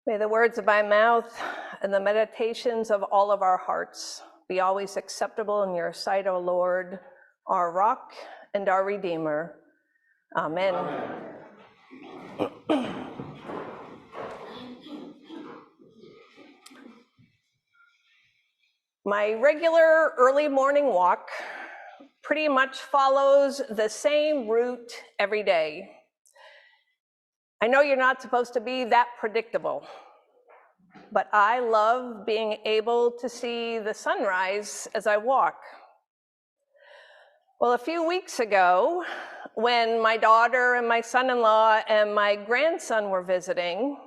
May the words of my mouth and the meditations of all of our hearts be always acceptable in your sight, O Lord, our rock and our Redeemer. Amen. Amen. My regular early morning walk pretty much follows the same route every day. I know you're not supposed to be that predictable, but I love being able to see the sunrise as I walk. Well, a few weeks ago, when my daughter and my son-in-law and my grandson were visiting,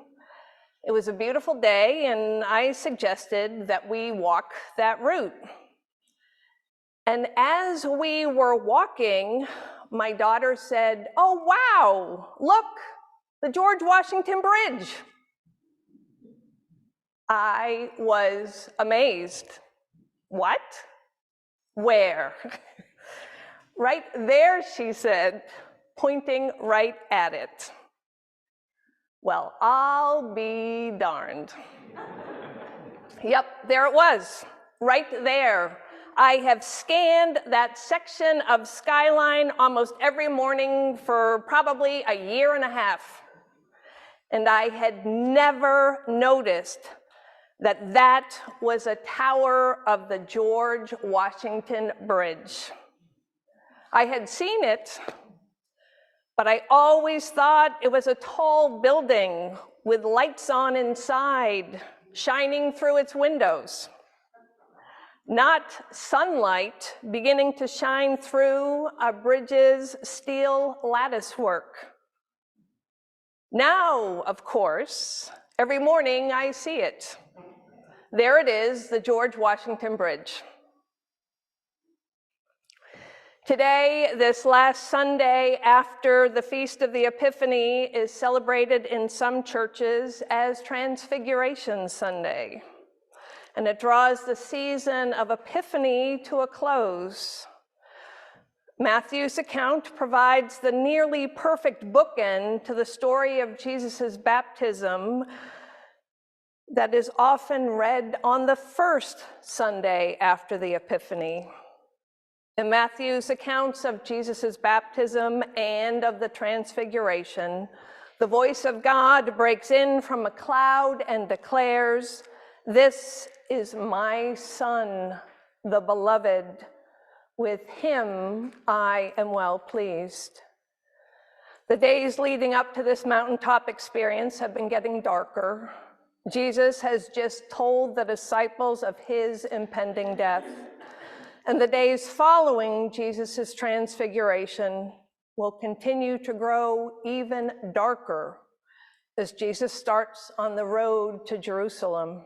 it was a beautiful day, and I suggested that we walk that route. And as we were walking, my daughter said, "Oh, wow, look, the George Washington Bridge." I was amazed. What? Where? Right there, she said, pointing right at it. Well, I'll be darned. Yep, there it was, right there. I have scanned that section of skyline almost every morning for probably a year and a half. And I had never noticed that that was a tower of the George Washington Bridge. I had seen it, but I always thought it was a tall building with lights on inside, shining through its windows, not sunlight beginning to shine through a bridge's steel lattice work. Now, of course, every morning I see it. There it is, the George Washington Bridge. Today, this last Sunday after the Feast of the Epiphany, is celebrated in some churches as Transfiguration Sunday. And it draws the season of Epiphany to a close. Matthew's account provides the nearly perfect bookend to the story of Jesus' baptism that is often read on the first Sunday after the Epiphany. In Matthew's accounts of Jesus' baptism and of the Transfiguration, the voice of God breaks in from a cloud and declares, "This is my Son, the beloved. With him I am well pleased." The days leading up to this mountaintop experience have been getting darker. Jesus has just told the disciples of his impending death. And the days following Jesus' transfiguration will continue to grow even darker as Jesus starts on the road to Jerusalem.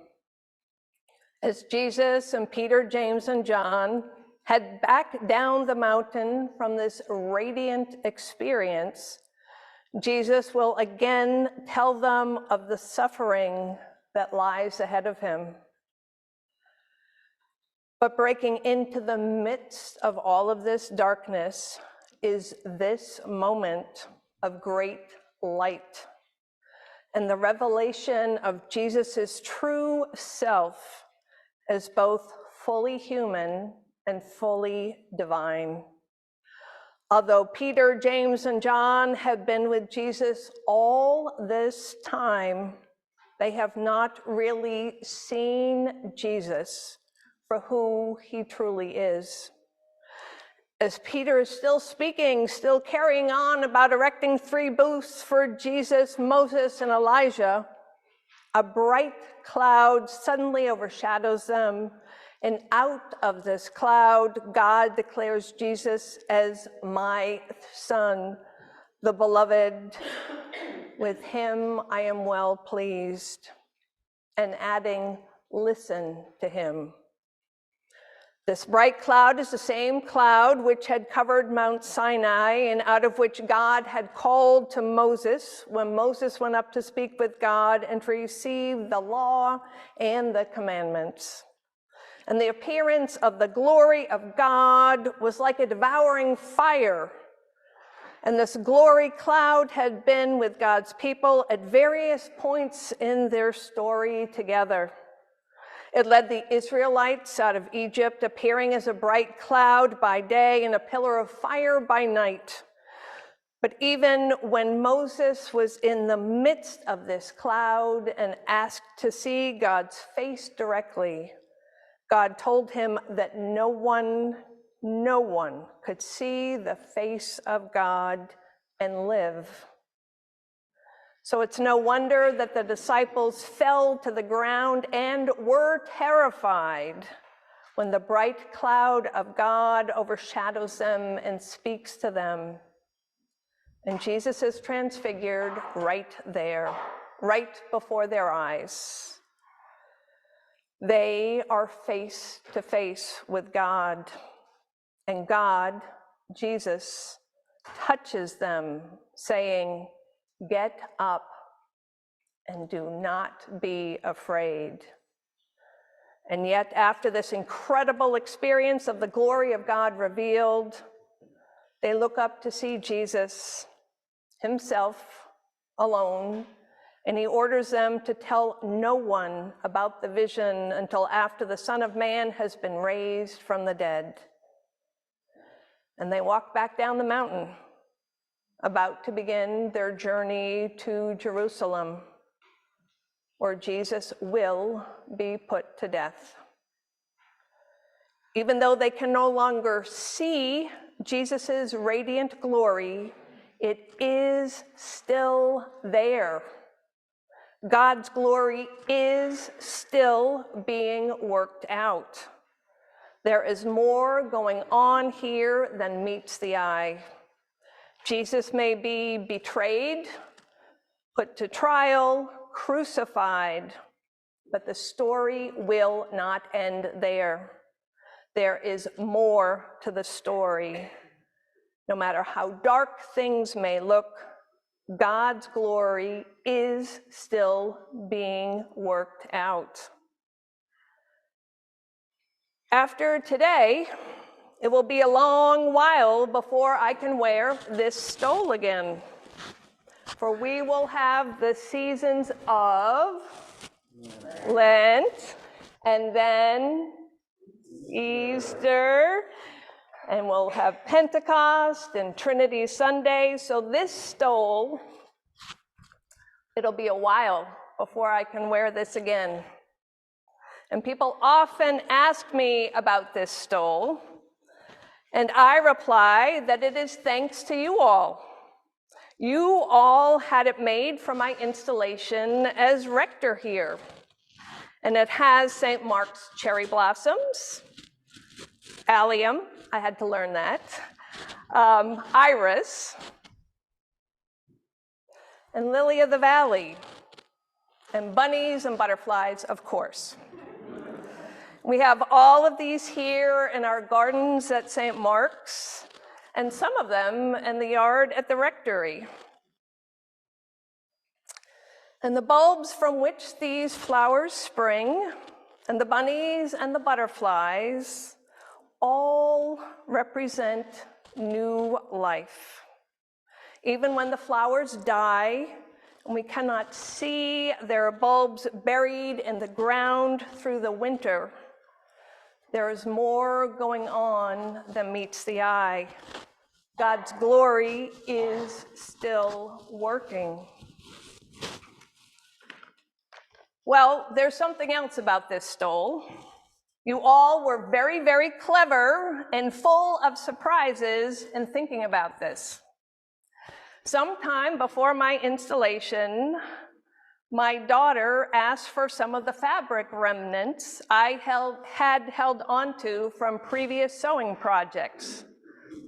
As Jesus and Peter, James, and John head back down the mountain from this radiant experience, Jesus will again tell them of the suffering that lies ahead of him. But breaking into the midst of all of this darkness is this moment of great light and the revelation of Jesus' true self as both fully human and fully divine. Although Peter, James, and John have been with Jesus all this time, they have not really seen Jesus for who he truly is. As Peter is still speaking, still carrying on about erecting 3 booths for Jesus, Moses, and Elijah, a bright cloud suddenly overshadows them, and out of this cloud, God declares Jesus as my Son, the beloved. With him I am well pleased, and adding, listen to him. This bright cloud is the same cloud which had covered Mount Sinai and out of which God had called to Moses when Moses went up to speak with God and to receive the law and the commandments. And the appearance of the glory of God was like a devouring fire. And this glory cloud had been with God's people at various points in their story together. It led the Israelites out of Egypt, appearing as a bright cloud by day and a pillar of fire by night. But even when Moses was in the midst of this cloud and asked to see God's face directly, God told him that no one could see the face of God and live. So it's no wonder that the disciples fell to the ground and were terrified when the bright cloud of God overshadows them and speaks to them. And Jesus is transfigured right there, right before their eyes. They are face to face with God, and God, Jesus, touches them, saying, "Get up and do not be afraid." And yet, after this incredible experience of the glory of God revealed, they look up to see Jesus himself alone, and he orders them to tell no one about the vision until after the Son of Man has been raised from the dead. And they walk back down the mountain, about to begin their journey to Jerusalem, where Jesus will be put to death. Even though they can no longer see Jesus' radiant glory, it is still there. God's glory is still being worked out. There is more going on here than meets the eye. Jesus may be betrayed, put to trial, crucified, but the story will not end there. There is more to the story. No matter how dark things may look, God's glory is still being worked out. After today, it will be a long while before I can wear this stole again, for we will have the seasons of Lent, and then Easter, and we'll have Pentecost and Trinity Sunday. So this stole, it'll be a while before I can wear this again. And people often ask me about this stole, and I reply that it is thanks to you all. You all had it made for my installation as rector here. And it has St. Mark's cherry blossoms, allium, I had to learn that, iris, and lily of the valley, and bunnies and butterflies, of course. We have all of these here in our gardens at St. Mark's, and some of them in the yard at the rectory. And the bulbs from which these flowers spring, and the bunnies and the butterflies, all represent new life. Even when the flowers die, and we cannot see their bulbs buried in the ground through the winter, there is more going on than meets the eye. God's glory is still working. Well, there's something else about this stole. You all were very, very clever and full of surprises in thinking about this. Sometime before my installation, my daughter asked for some of the fabric remnants I had held onto from previous sewing projects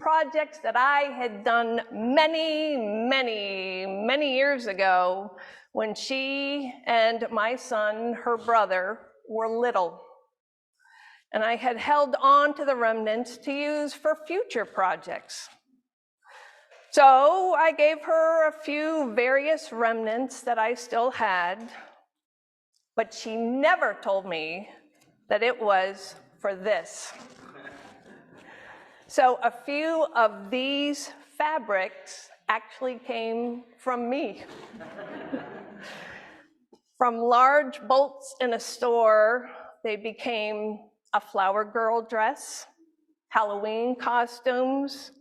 that I had done many, many, many years ago when she and my son, her brother, were little. And I had held on to the remnants to use for future projects. So I gave her a few various remnants that I still had, but she never told me that it was for this. So a few of these fabrics actually came from me. From large bolts in a store, they became a flower girl dress, Halloween costumes,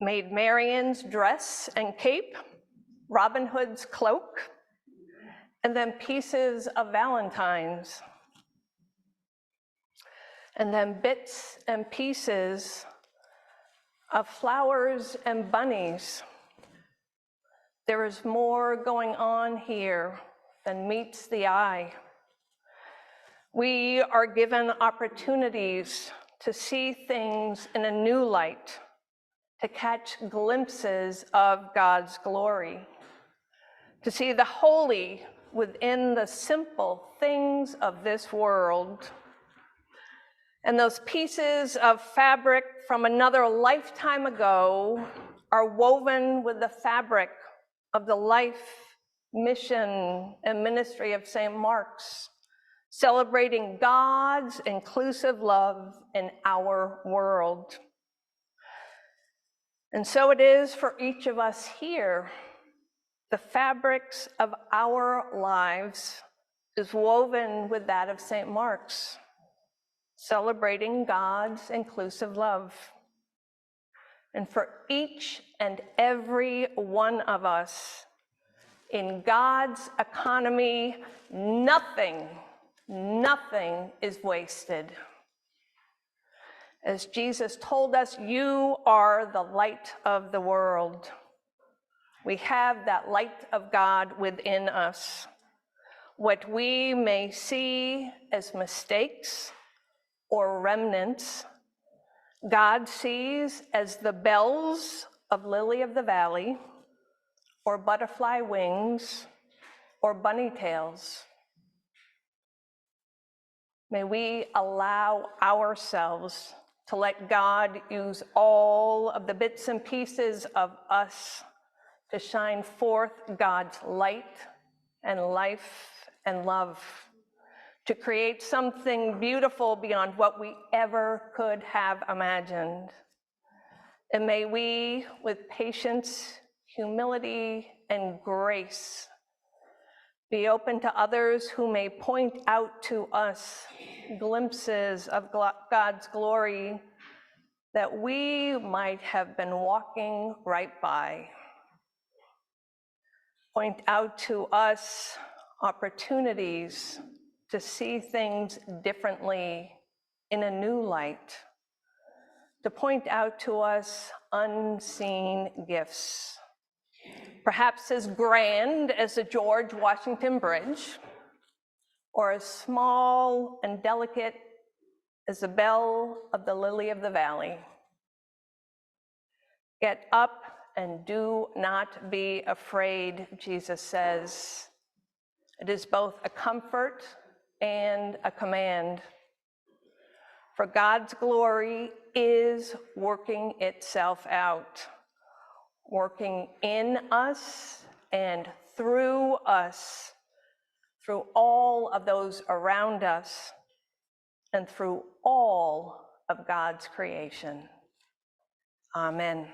Maid Marian's dress and cape, Robin Hood's cloak, and then pieces of Valentine's. And then bits and pieces of flowers and bunnies. There is more going on here than meets the eye. We are given opportunities to see things in a new light, to catch glimpses of God's glory, to see the holy within the simple things of this world. And those pieces of fabric from another lifetime ago are woven with the fabric of the life, mission, and ministry of St. Mark's, celebrating God's inclusive love in our world. And so it is for each of us here. The fabrics of our lives is woven with that of St. Mark's, celebrating God's inclusive love. And for each and every one of us, in God's economy, nothing is wasted. As Jesus told us, you are the light of the world. We have that light of God within us. What we may see as mistakes or remnants, God sees as the bells of lily of the valley, or butterfly wings, or bunny tails. May we allow ourselves to let God use all of the bits and pieces of us to shine forth God's light and life and love, to create something beautiful beyond what we ever could have imagined. And may we, with patience, humility, and grace, be open to others who may point out to us glimpses of God's glory that we might have been walking right by. Point out to us opportunities to see things differently in a new light, to point out to us unseen gifts, perhaps as grand as the George Washington Bridge, or as small and delicate as the bell of the lily of the valley. Get up and do not be afraid, Jesus says. It is both a comfort and a command. For God's glory is working itself out, working in us and through us, through all of those around us, and through all of God's creation. Amen.